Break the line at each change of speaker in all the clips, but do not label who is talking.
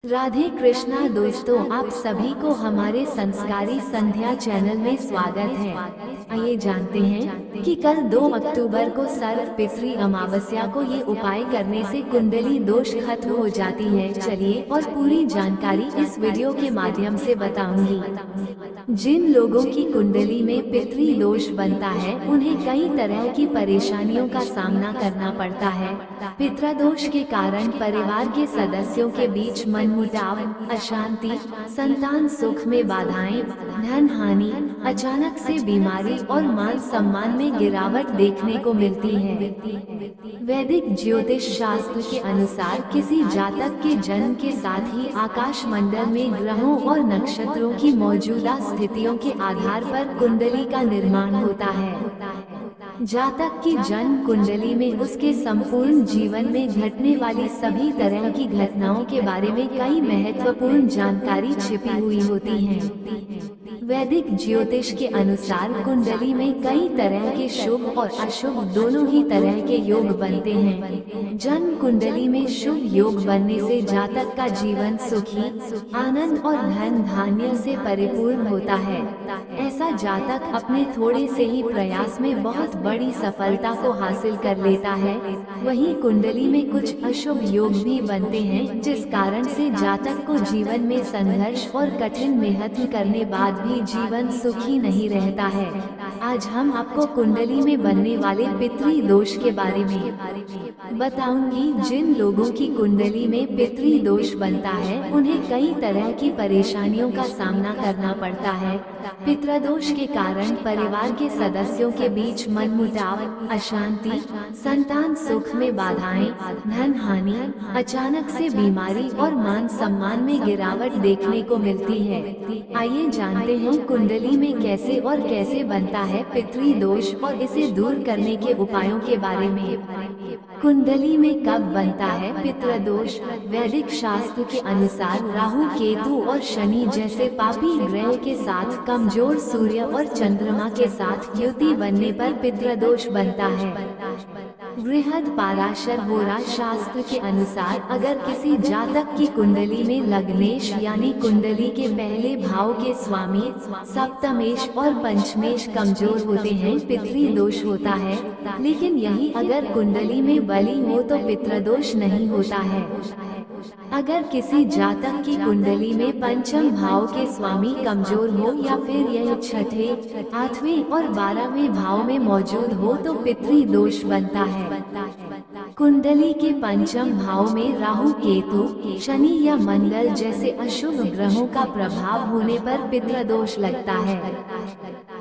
राधे कृष्णा दोस्तों, आप सभी को हमारे संस्कारी संध्या चैनल में स्वागत है। आइए जानते हैं कि कल 2 अक्टूबर को सर्व पितृ अमावस्या को ये उपाय करने से कुंडली दोष खत्म हो जाती है। चलिए और पूरी जानकारी इस वीडियो के माध्यम से बताऊंगी। जिन लोगों की कुंडली में पितृ दोष बनता है उन्हें कई तरह की परेशानियों का सामना करना पड़ता है। पितृदोष के कारण परिवार के सदस्यों के बीच मनमुटाव, अशांति, संतान सुख में बाधाएं, धन हानि, अचानक से बीमारी और मान सम्मान में गिरावट देखने को मिलती है। वैदिक ज्योतिष शास्त्र के अनुसार किसी जातक के जन्म के साथ ही आकाश मंडल में ग्रहों और नक्षत्रों की मौजूदा स्थितियों के आधार पर कुंडली का निर्माण होता है। जातक की जन्म कुंडली में उसके संपूर्ण जीवन में घटने वाली सभी तरह की घटनाओं के बारे में कई महत्वपूर्ण जानकारी छिपी हुई होती है। वैदिक ज्योतिष के अनुसार कुंडली में कई तरह के शुभ और अशुभ दोनों ही तरह के योग बनते हैं। जन्म कुंडली में शुभ योग बनने से जातक का जीवन सुखी, आनंद और धन धान्य से परिपूर्ण होता है। ऐसा जातक अपने थोड़े से ही प्रयास में बहुत बड़ी सफलता को हासिल कर लेता है। वहीं कुंडली में कुछ अशुभ योग भी बनते हैं, जिस कारण से जातक को जीवन में संघर्ष और कठिन मेहनत करने बाद भी जीवन सुखी नहीं रहता है। आज हम आपको कुंडली में बनने वाले पितृ दोष के बारे में बताऊंगी। जिन लोगों की कुंडली में पितृ दोष बनता है उन्हें कई तरह की परेशानियों का सामना करना पड़ता है। पितृदोष के कारण परिवार के सदस्यों के बीच मनमुटाव, अशांति, संतान सुख में बाधाएं, धन हानि, अचानक से बीमारी और मान सम्मान में गिरावट देखने को मिलती है। आइए जानते हैं कुंडली में कैसे और कैसे बनता है पितृ दोष और इसे दूर करने के उपायों के बारे में। कुंडली में कब बनता है पितृ दोष? वैदिक शास्त्र के अनुसार राहु, केतु और शनि जैसे पापी ग्रह के साथ कमजोर सूर्य और चंद्रमा के साथ युति बनने पर पितृ दोष बनता है। बृहद पाराशर होरा शास्त्र के अनुसार अगर किसी जातक की कुंडली में लग्नेश यानी कुंडली के पहले भाव के स्वामी सप्तमेश और पंचमेश कमजोर होते हैं, पितृ दोष होता है। लेकिन यही अगर कुंडली में बली हो तो पितृदोष नहीं होता है। अगर किसी जातक की कुंडली में पंचम भाव के स्वामी कमजोर हो या फिर यह छठे, 8वें और 12वें भाव में मौजूद हो तो पितृ दोष बनता है। कुंडली के पंचम भाव में राहु, केतु, शनि या मंगल जैसे अशुभ ग्रहों का प्रभाव होने पर पितृ दोष लगता है।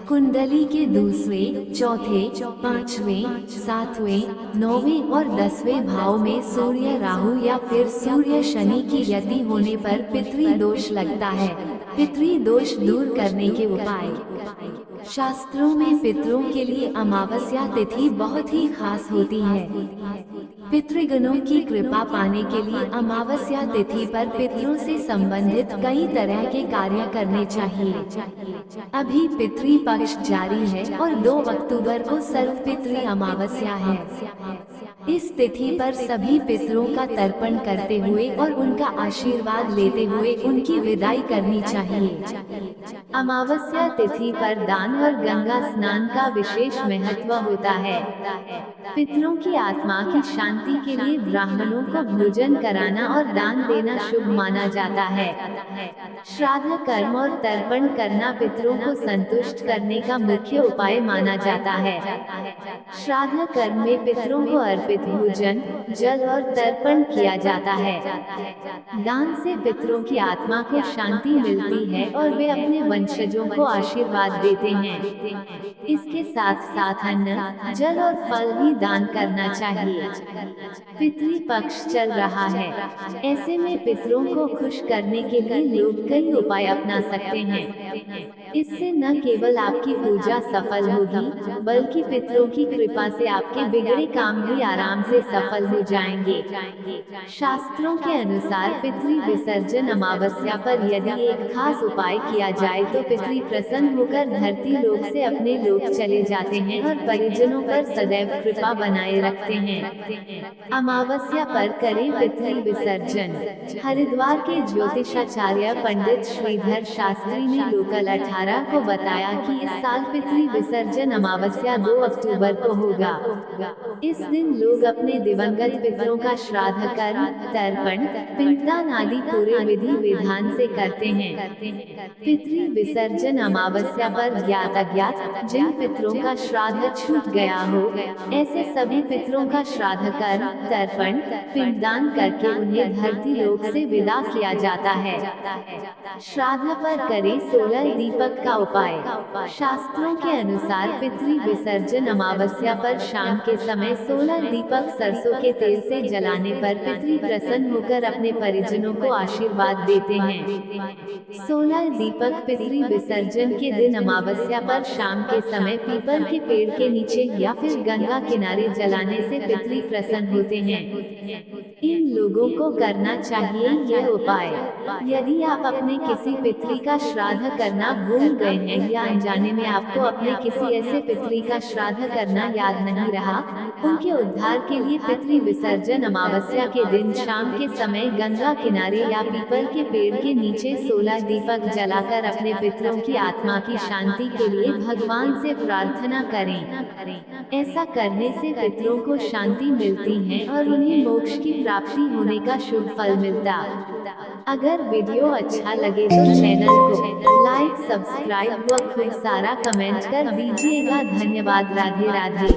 कुंडली के दूसरे, चौथे, 5वें, 7वें, 9वें और 10वें भाव में सूर्य राहु या फिर सूर्य शनि की यति होने पर पितृ दोष लगता है। पितृ दोष दूर करने के उपाय। शास्त्रों में पितरों के लिए अमावस्या तिथि बहुत ही खास होती है। पितृगणों की कृपा पाने के लिए अमावस्या तिथि पर पितरों से संबंधित कई तरह के कार्य करने चाहिए। अभी पितृ पक्ष जारी है और 2 अक्टूबर को सर्व पितृ अमावस्या है। इस तिथि पर सभी पितरों का तर्पण करते हुए और उनका आशीर्वाद लेते हुए उनकी विदाई करनी चाहिए। अमावस्या तिथि पर दान और गंगा स्नान का विशेष महत्व होता है। पितरों की आत्मा की शांति के लिए ब्राह्मणों को भोजन कराना और दान देना शुभ माना जाता है। श्राद्ध कर्म और तर्पण करना पितरों को संतुष्ट करने का मुख्य उपाय माना जाता है। श्राद्ध कर्म में पितरों को अर्पित भोजन, जल और तर्पण किया जाता है। दान से पितरों की आत्मा को शांति मिलती है और वे अपने वंशजों को आशीर्वाद देते हैं। इसके साथ साथ अन्न, जल और फल भी दान करना चाहिए। पितृ पक्ष चल रहा है, ऐसे में पितरों को खुश करने के लिए लोग कई उपाय अपना सकते हैं। इससे न केवल आपकी पूजा सफल होगी बल्कि पितरों की कृपा से आपके बिगड़े काम भी आराम से सफल हो जाएंगे। शास्त्रों के अनुसार पितृ विसर्जन अमावस्या पर यदि एक खास उपाय किया जाए तो पितृ प्रसन्न होकर धरती लोक से अपने लोक चले जाते हैं और परिजनों पर सदैव कृपा बनाए रखते हैं। अमावस्या पर करें पितृ विसर्जन। हरिद्वार के ज्योतिषाचार्य पंडित श्रीधर शास्त्री ने लोकल 18 को बताया कि इस साल पितृ विसर्जन अमावस्या 2 अक्टूबर को होगा। इस दिन लोग अपने दिवंगत पितरों का श्राद्ध कर्म, तर्पण, पिंडदान आदि पूरे विधि विधान से करते हैं। पितृ विसर्जन अमावस्या पर ज्ञात अज्ञात जिन पितरों का श्राद्ध छूट गया हो, ऐसे सभी पितरों का श्राद्ध कर्म, तर्पण, पिंडदान करके उन्हें धरती लोक से विदा किया जाता है। श्राद्ध पर करें 16 दीपक का उपाय। शास्त्रों के अनुसार पितृ विसर्जन अमावस्या पर शाम के समय 16 दीपक सरसों के तेल से जलाने पर पितृ प्रसन्न होकर अपने परिजनों को आशीर्वाद देते हैं। 16 दीपक पितृ विसर्जन के दिन अमावस्या पर शाम के समय पीपल के पेड़ के नीचे या फिर गंगा किनारे जलाने से पितृ प्रसन्न होते हैं। इन लोगों को करना चाहिए यह उपाय। यदि आप अपने किसी पितृ का श्राद्ध करना भूल गए हैं या अनजाने में आपको अपने किसी ऐसे पितृ का श्राद्ध करना याद नहीं रहा, उनके उद्धार के लिए पितृ विसर्जन अमावस्या के दिन शाम के समय गंगा किनारे या पीपल के पेड़ के नीचे 16 दीपक जलाकर अपने पितरों की आत्मा की शांति के लिए भगवान से प्रार्थना करें। ऐसा करने से पितरों को शांति मिलती है और उन्हें मोक्ष की प्राप्ति होने का शुभ फल मिलता। अगर वीडियो अच्छा लगे तो चैनल को लाइक, सब्सक्राइब व खूब सारा कमेंट कर दीजिएगा। धन्यवाद। राधे राधे।